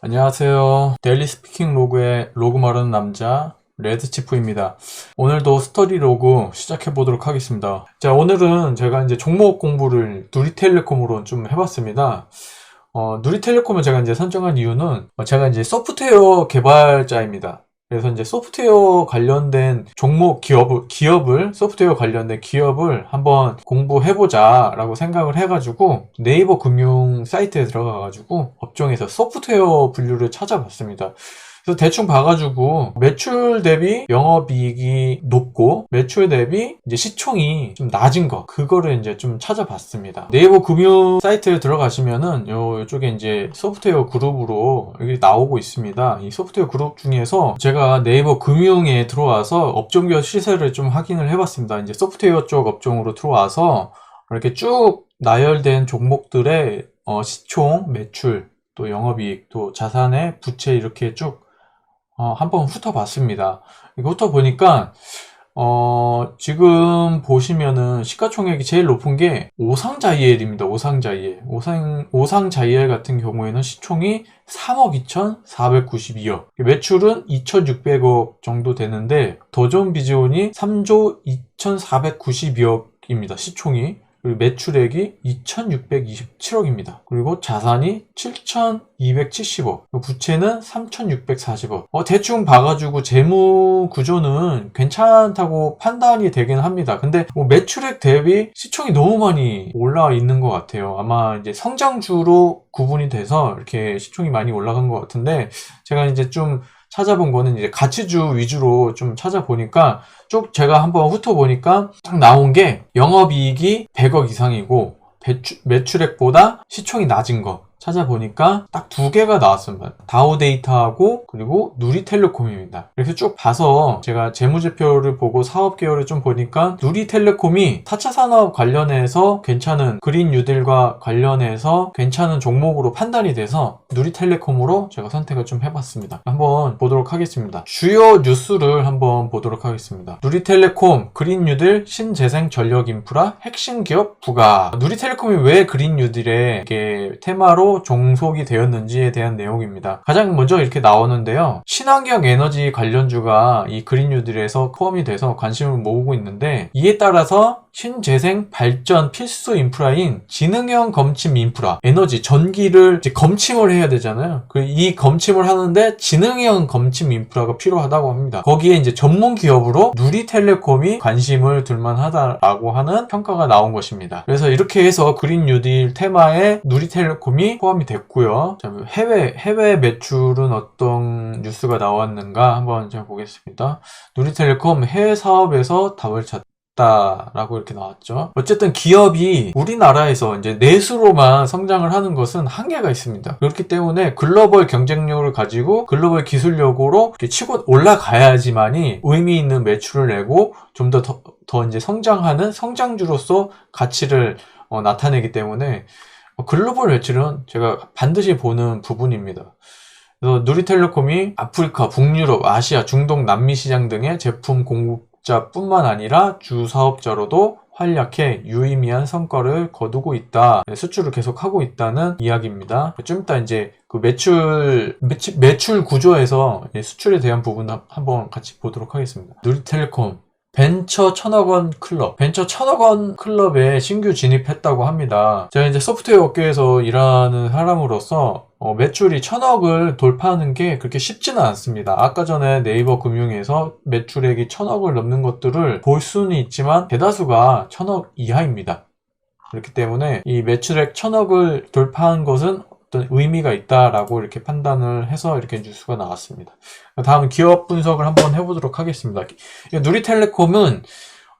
안녕하세요. 데일리 스피킹 로그의 로그 마르는 남자 레드치프입니다. 오늘도 스터디 로그 시작해 보도록 하겠습니다. 자, 오늘은 제가 이제 종목 공부를 누리텔레콤으로 좀 해봤습니다. 누리텔레콤을 제가 이제 선정한 이유는 제가 이제 소프트웨어 개발자입니다. 그래서 이제 소프트웨어 관련된 종목 소프트웨어 관련된 기업을 한번 공부해보자 라고 생각을 해가지고 네이버 금융 사이트에 들어가가지고 업종에서 소프트웨어 분류를 찾아봤습니다. 그래서 대충 봐가지고 매출 대비 영업이익이 높고 매출 대비 이제 시총이 좀 낮은 거 그거를 이제 좀 찾아봤습니다. 네이버 금융 사이트에 들어가시면은 이쪽에 이제 소프트웨어 그룹으로 여기 나오고 있습니다. 이 소프트웨어 그룹 중에서 제가 네이버 금융에 들어와서 업종별 시세를 좀 확인을 해봤습니다. 이제 소프트웨어 쪽 업종으로 들어와서 이렇게 쭉 나열된 종목들의 시총, 매출, 또 영업이익, 또 자산의 부채 이렇게 쭉 한번 훑어봤습니다. 이거 훑어보니까, 지금 보시면은 시가총액이 제일 높은 게 오상자이엘입니다. 오상자이엘. 오상자이엘 같은 경우에는 시총이 3억 2,492억. 매출은 2,600억 정도 되는데, 더존비즈온이 3조 2,492억입니다. 시총이. 그리고 매출액이 2,627억입니다. 그리고 자산이 7,270억, 부채는 3,640억. 대충 봐가지고 재무 구조는 괜찮다고 판단이 되긴 합니다. 근데 뭐 매출액 대비 시총이 너무 많이 올라와 있는 것 같아요. 아마 이제 성장주로 구분이 돼서 이렇게 시총이 많이 올라간 것 같은데, 제가 이제 좀 찾아본 거는 이제 가치주 위주로 좀 찾아보니까 쭉 제가 한번 훑어보니까 딱 나온 게 영업이익이 100억 이상이고 매출액보다 시총이 낮은 거 찾아보니까 딱 두 개가 나왔습니다. 다우데이터하고 그리고 누리텔레콤입니다. 이렇게 쭉 봐서 제가 재무제표를 보고 사업 계열을 좀 보니까 누리텔레콤이 4차 산업 관련해서 괜찮은 그린 뉴딜과 관련해서 괜찮은 종목으로 판단이 돼서 누리텔레콤으로 제가 선택을 좀 해봤습니다. 한번 보도록 하겠습니다. 주요 뉴스를 한번 보도록 하겠습니다. 누리텔레콤, 그린 뉴딜, 신재생 전력 인프라, 핵심 기업 부각. 누리텔레콤이 왜 그린 뉴딜의 이게 테마로 종속이 되었는지에 대한 내용입니다. 가장 먼저 이렇게 나오는데요. 친환경 에너지 관련주가 이 그린 뉴딜에서 포함이 돼서 관심을 모으고 있는데, 이에 따라서 신재생 발전 필수 인프라인 지능형 검침 인프라, 에너지, 전기를 이제 검침을 해야 되잖아요. 이 검침을 하는데 지능형 검침 인프라가 필요하다고 합니다. 거기에 이제 전문 기업으로 누리텔레콤이 관심을 둘만하다라고 하는 평가가 나온 것입니다. 그래서 이렇게 해서 그린 뉴딜 테마에 누리텔레콤이 포함이 됐고요. 자, 해외 매출은 어떤 뉴스가 나왔는가 한번 제가 보겠습니다. 누리텔레콤 해외 사업에서 답을 찾다 라고 이렇게 나왔죠. 어쨌든 기업이 우리나라에서 이제 내수로만 성장을 하는 것은 한계가 있습니다. 그렇기 때문에 글로벌 경쟁력을 가지고 글로벌 기술력으로 이렇게 치고 올라가야지만이 의미 있는 매출을 내고 좀 더 이제 성장하는 성장주로서 가치를 나타내기 때문에 글로벌 매출은 제가 반드시 보는 부분입니다. 그래서 누리텔레콤이 아프리카, 북유럽, 아시아, 중동, 남미 시장 등의 제품 공급자뿐만 아니라 주사업자로도 활약해 유의미한 성과를 거두고 있다. 수출을 계속하고 있다는 이야기입니다. 좀 이따 이제 그 매출 구조에서 수출에 대한 부분 한번 같이 보도록 하겠습니다. 누리텔레콤 벤처 1,000억 클럽, 벤처 1,000억 클럽에 신규 진입했다고 합니다. 제가 이제 소프트웨어 업계에서 일하는 사람으로서 매출이 1,000억을 돌파하는 게 그렇게 쉽지는 않습니다. 아까 전에 네이버 금융에서 매출액이 1,000억을 넘는 것들을 볼 수는 있지만 대다수가 1,000억 이하입니다. 그렇기 때문에 이 매출액 1,000억을 돌파한 것은 어떤 의미가 있다라고 이렇게 판단을 해서 이렇게 뉴스가 나왔습니다. 다음 기업 분석을 한번 해보도록 하겠습니다. 누리텔레콤은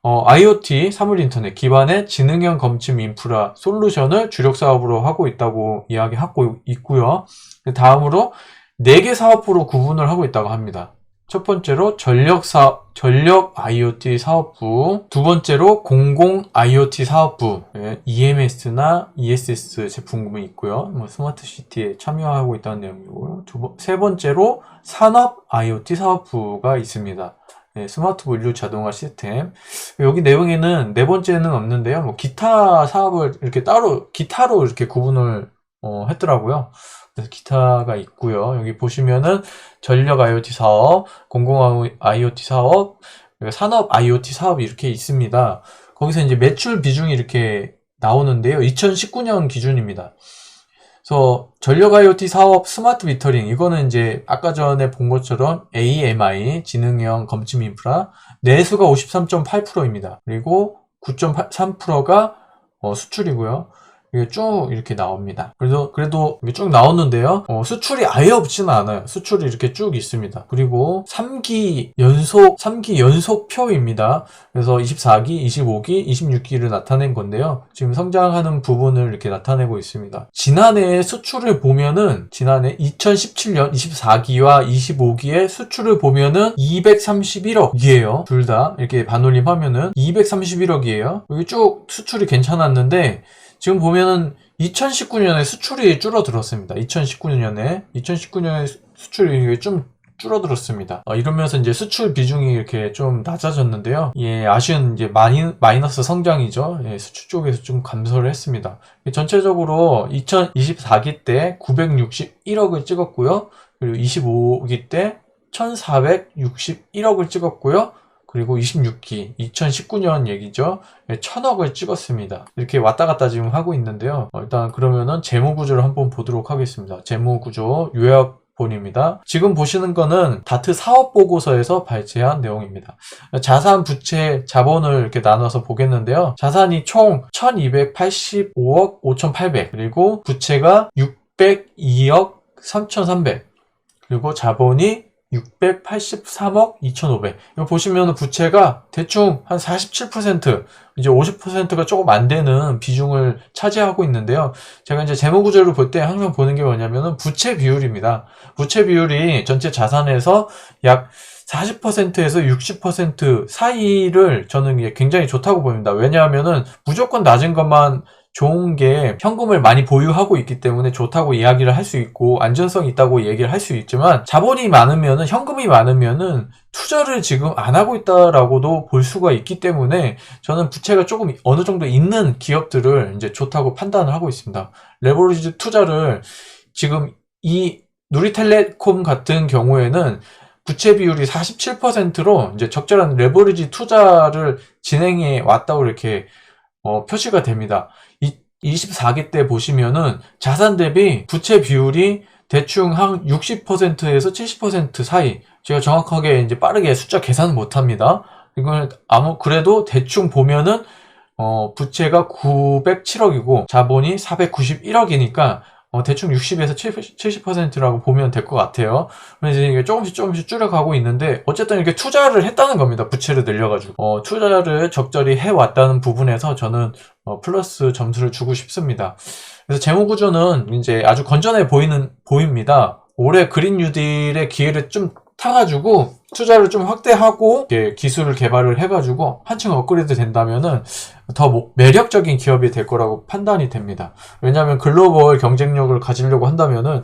IoT, 사물인터넷 기반의 지능형 검침 인프라 솔루션을 주력 사업으로 하고 있다고 이야기하고 있고요. 다음으로 4개 사업부로 구분을 하고 있다고 합니다. 첫 번째로 전력 IoT 사업부, 두 번째로 공공 IoT 사업부, EMS나 ESS 제품군이 있고요. 스마트 시티에 참여하고 있다는 내용이고요. 세 번째로 산업 IoT 사업부가 있습니다. 스마트 분류 자동화 시스템. 여기 내용에는 네 번째는 없는데요. 기타 사업을 이렇게 따로 기타로 이렇게 구분을 했더라고요. 그래서 기타가 있고요. 여기 보시면은 전력 IoT 사업, 공공 IoT 사업, 산업 IoT 사업이 이렇게 있습니다. 거기서 이제 매출 비중이 이렇게 나오는데요. 2019년 기준입니다. 그래서 전력 IoT 사업 스마트 미터링, 이거는 이제 아까 전에 본 것처럼 AMI 지능형 검침 인프라 내수가 53.8%입니다. 그리고 9.3%가 수출이고요. 이게 쭉 이렇게 나옵니다. 그래도 이게 쭉 나오는데요. 수출이 아예 없지는 않아요. 수출이 이렇게 쭉 있습니다. 그리고 3기 연속 표입니다. 그래서 24기, 25기, 26기를 나타낸 건데요. 지금 성장하는 부분을 이렇게 나타내고 있습니다. 지난해 수출을 보면은, 지난해 2017년 24기와 25기의 수출을 보면은 231억이에요. 둘 다 이렇게 반올림 하면은 231억이에요. 여기 쭉 수출이 괜찮았는데, 지금 보면은 2019년에 수출이 줄어들었습니다. 2019년에 수출이 좀 줄어들었습니다. 이러면서 이제 수출 비중이 이렇게 좀 낮아졌는데요. 예, 아쉬운 이제 마이너스 성장이죠. 예, 수출 쪽에서 좀 감소를 했습니다. 전체적으로 2024기 때 961억을 찍었고요. 그리고 25기 때 1461억을 찍었고요. 그리고 26기, 2019년 얘기죠. 1000억을 찍었습니다. 이렇게 왔다 갔다 지금 하고 있는데요. 일단 그러면은 재무구조를 한번 보도록 하겠습니다. 재무구조 요약본입니다. 지금 보시는 거는 다트 사업보고서에서 발제한 내용입니다. 자산, 부채, 자본을 이렇게 나눠서 보겠는데요. 자산이 총 1285억 5800, 그리고 부채가 602억 3300, 그리고 자본이 683억 2,500. 이거 보시면 부채가 대충 한 47%, 이제 50%가 조금 안 되는 비중을 차지하고 있는데요. 제가 이제 재무구조를 볼 때 항상 보는 게 뭐냐면은 부채 비율입니다. 부채 비율이 전체 자산에서 약 40%에서 60% 사이를 저는 굉장히 좋다고 봅니다. 왜냐하면은 무조건 낮은 것만 좋은 게 현금을 많이 보유하고 있기 때문에 좋다고 이야기를 할 수 있고 안전성이 있다고 얘기를 할 수 있지만, 자본이 많으면은, 현금이 많으면은 투자를 지금 안 하고 있다라고도 볼 수가 있기 때문에 저는 부채가 조금 어느 정도 있는 기업들을 이제 좋다고 판단을 하고 있습니다. 레버리지 투자를 지금 이 누리텔레콤 같은 경우에는 부채 비율이 47%로 이제 적절한 레버리지 투자를 진행해 왔다고 이렇게 표시가 됩니다. 24기 때 보시면은 자산 대비 부채 비율이 대충 한 60%에서 70% 사이, 제가 정확하게 이제 빠르게 숫자 계산은 못 합니다. 이건 그래도 대충 보면은 부채가 907억이고 자본이 491억이니까 대충 60에서 70%라고 보면 될 것 같아요. 그래서 이게 조금씩 줄여가고 있는데, 어쨌든 이렇게 투자를 했다는 겁니다. 부채를 늘려가지고. 투자를 적절히 해왔다는 부분에서 저는 플러스 점수를 주고 싶습니다. 그래서 재무구조는 이제 아주 건전해 보입니다. 올해 그린 뉴딜의 기회를 좀 타가지고 투자를 좀 확대하고 기술을 개발을 해가지고 한층 업그레이드 된다면은 더 매력적인 기업이 될 거라고 판단이 됩니다. 왜냐하면 글로벌 경쟁력을 가지려고 한다면은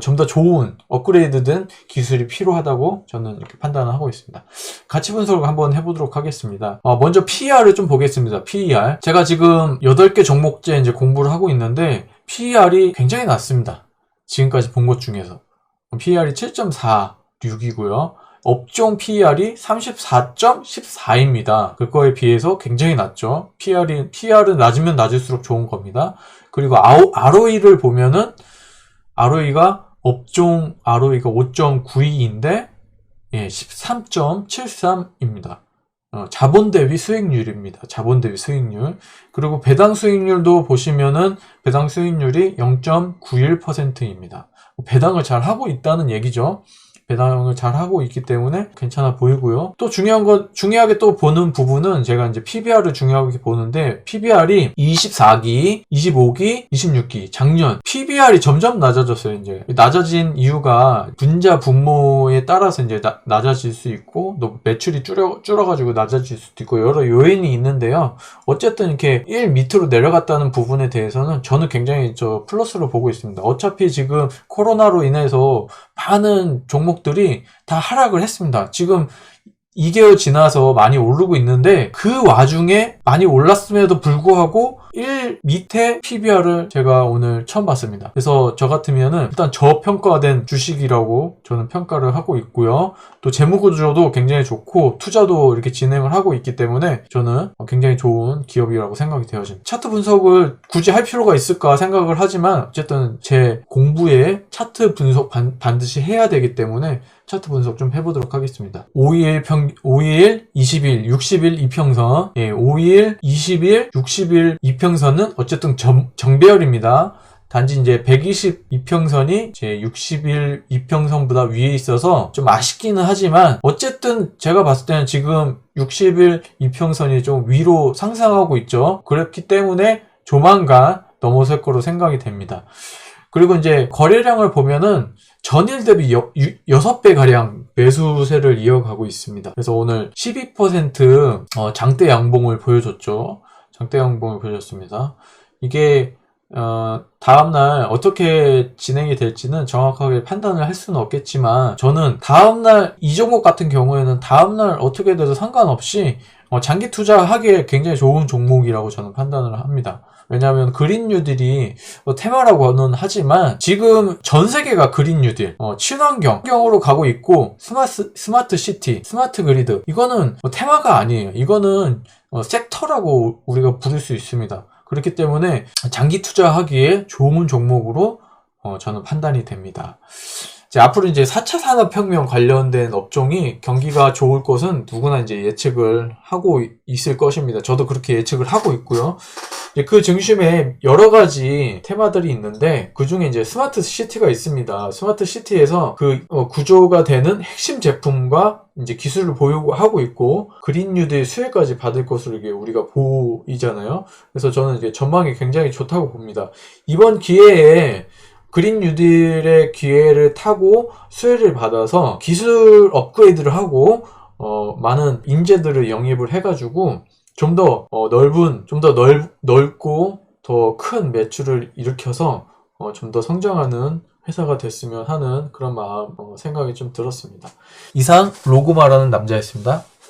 좀 더 좋은 업그레이드된 기술이 필요하다고 저는 이렇게 판단을 하고 있습니다. 가치 분석을 한번 해보도록 하겠습니다. 먼저 PER을 좀 보겠습니다. PER. 제가 지금 8개 종목째 이제 공부를 하고 있는데 PER이 굉장히 낮습니다. 지금까지 본 것 중에서. PER이 7.46이고요. 업종 PER이 34.14입니다. 그거에 비해서 굉장히 낮죠. PER은 낮으면 낮을수록 좋은 겁니다. 그리고 ROE를 보면은 업종 ROE가 5.92인데 13.73입니다. 자본 대비 수익률입니다. 자본 대비 수익률. 그리고 배당 수익률도 보시면은 배당 수익률이 0.91%입니다. 배당을 잘 하고 있다는 얘기죠. 배당을 잘 하고 있기 때문에 괜찮아 보이고요. 또 중요하게 또 보는 부분은, 제가 이제 PBR을 중요하게 보는데, PBR이 24기, 25기, 26기, 작년 PBR이 점점 낮아졌어요. 이제 낮아진 이유가 분자 분모에 따라서 이제 낮아질 수 있고, 또 매출이 줄어가지고 낮아질 수도 있고, 여러 요인이 있는데요. 어쨌든 이렇게 1 밑으로 내려갔다는 부분에 대해서는 저는 굉장히 플러스로 보고 있습니다. 어차피 지금 코로나로 인해서 많은 종목들이 다 하락을 했습니다. 지금 2개월 지나서 많이 오르고 있는데, 그 와중에 많이 올랐음에도 불구하고 1 밑에 PBR을 제가 오늘 처음 봤습니다. 그래서 저 같으면은 일단 저평가된 주식이라고 저는 평가를 하고 있고요. 또 재무구조도 굉장히 좋고 투자도 이렇게 진행을 하고 있기 때문에 저는 굉장히 좋은 기업이라고 생각이 되어집니다. 차트 분석을 굳이 할 필요가 있을까 생각을 하지만 어쨌든 제 공부에 차트 분석 반드시 해야 되기 때문에 차트 분석 좀 해보도록 하겠습니다. 5일, 20일, 60일 이평선, 5일, 20일, 60일 이평선은 어쨌든 정배열입니다. 단지 이제 120 이평선이 제 60일 이평선보다 위에 있어서 좀 아쉽기는 하지만 어쨌든 제가 봤을 때는 지금 60일 이평선이 좀 위로 상승하고 있죠. 그렇기 때문에 조만간 넘어설 거로 생각이 됩니다. 그리고 이제 거래량을 보면은 전일 대비 6배 가량 매수세를 이어가고 있습니다. 그래서 오늘 12% 장대 양봉을 보여줬죠. 장대 양봉을 보여줬습니다. 이게 다음날 어떻게 진행이 될지는 정확하게 판단을 할 수는 없겠지만 저는 다음날 이 종목 같은 경우에는 다음날 어떻게 돼도 상관없이 장기 투자하기에 굉장히 좋은 종목이라고 저는 판단을 합니다. 왜냐하면 그린 뉴딜이 테마라고는 하지만 지금 전 세계가 그린 뉴딜, 친환경으로 가고 있고 스마트 시티, 스마트 그리드 이거는 테마가 아니에요. 이거는 섹터라고 우리가 부를 수 있습니다. 그렇기 때문에 장기 투자하기에 좋은 종목으로 저는 판단이 됩니다. 앞으로 이제 4차 산업혁명 관련된 업종이 경기가 좋을 것은 누구나 이제 예측을 하고 있을 것입니다. 저도 그렇게 예측을 하고 있고요. 그 중심에 여러 가지 테마들이 있는데 그 중에 이제 스마트 시티가 있습니다. 스마트 시티에서 그 구조가 되는 핵심 제품과 이제 기술을 보유하고 있고 그린 뉴딜 수혜까지 받을 것으로 이게 우리가 보이잖아요. 그래서 저는 이제 전망이 굉장히 좋다고 봅니다. 이번 기회에 그린 뉴딜의 기회를 타고 수혜를 받아서 기술 업그레이드를 하고 많은 인재들을 영입을 해가지고 좀 더 넓고 더 큰 매출을 일으켜서 좀 더 성장하는 회사가 됐으면 하는 그런 생각이 좀 들었습니다. 이상 로고 말하는 남자였습니다.